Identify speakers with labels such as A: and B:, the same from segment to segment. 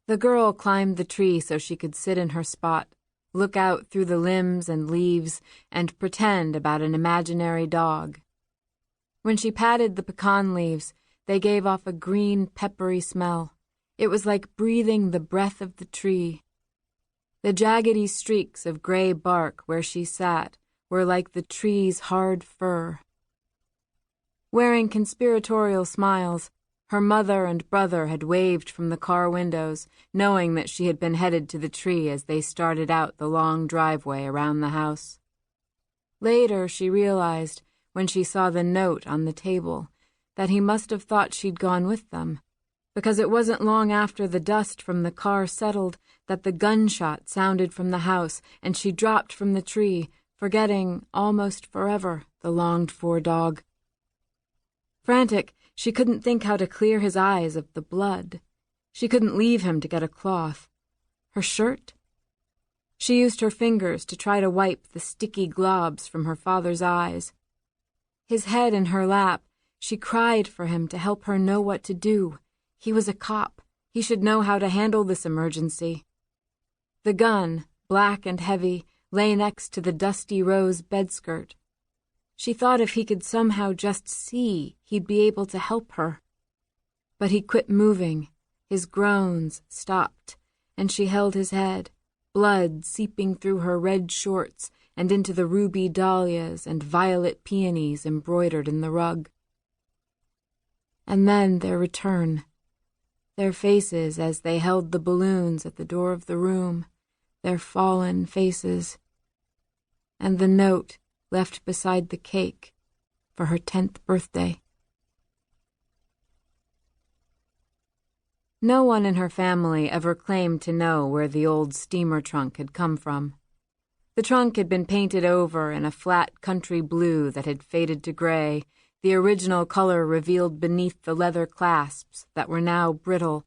A: The girl climbed the tree so she could sit in her spot, look out through the limbs and leaves, and pretend about an imaginary dog. When she patted the pecan leaves, they gave off a green, peppery smell. It was like breathing the breath of the tree. The jaggedy streaks of gray bark where she sat were like the tree's hard fur. Wearing conspiratorial smiles, her mother and brother had waved from the car windows, knowing that she had been headed to the tree as they started out the long driveway around the house. Later, she realized, when she saw the note on the table, that he must have thought she'd gone with them, because it wasn't long after the dust from the car settled that the gunshot sounded from the house, and she dropped from the tree, forgetting, almost forever, the longed-for dog. Frantic, she couldn't think how to clear his eyes of the blood. She couldn't leave him to get a cloth. Her shirt? She used her fingers to try to wipe the sticky globs from her father's eyes. His head in her lap, she cried for him to help her know what to do. He was a cop. He should know how to handle this emergency. The gun, black and heavy, lay next to the dusty rose bedskirt. She thought if he could somehow just see, he'd be able to help her. But he quit moving. His groans stopped, and she held his head, blood seeping through her red shorts and into the ruby dahlias and violet peonies embroidered in the rug. And then their return. Their faces as they held the balloons at the door of the room, their fallen faces. And the note left beside the cake for her 10th birthday. No one in her family ever claimed to know where the old steamer trunk had come from. The trunk had been painted over in a flat country blue that had faded to gray, the original color revealed beneath the leather clasps that were now brittle,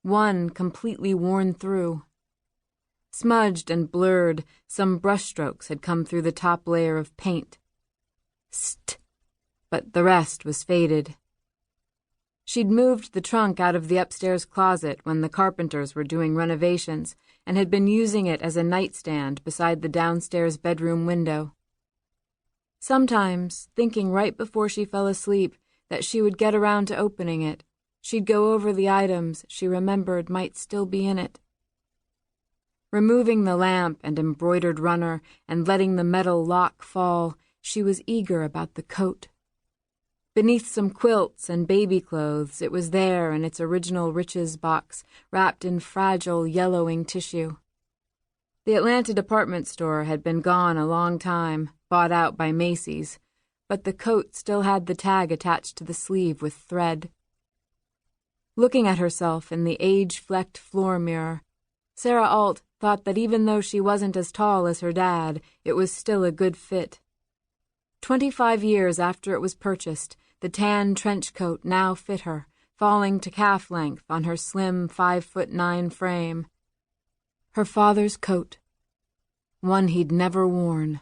A: one completely worn through. Smudged and blurred, some brushstrokes had come through the top layer of paint. St! But the rest was faded. She'd moved the trunk out of the upstairs closet when the carpenters were doing renovations and had been using it as a nightstand beside the downstairs bedroom window. Sometimes, thinking right before she fell asleep that she would get around to opening it, she'd go over the items she remembered might still be in it. Removing the lamp and embroidered runner and letting the metal lock fall, she was eager about the coat. Beneath some quilts and baby clothes, it was there in its original riches box, wrapped in fragile, yellowing tissue. The Atlanta department store had been gone a long time, bought out by Macy's, but the coat still had the tag attached to the sleeve with thread. Looking at herself in the age-flecked floor mirror, Sarah Alt thought that even though she wasn't as tall as her dad, it was still a good fit. 25 years after it was purchased, the tan trench coat now fit her, falling to calf length on her slim 5'9" frame. Her father's coat, one he'd never worn.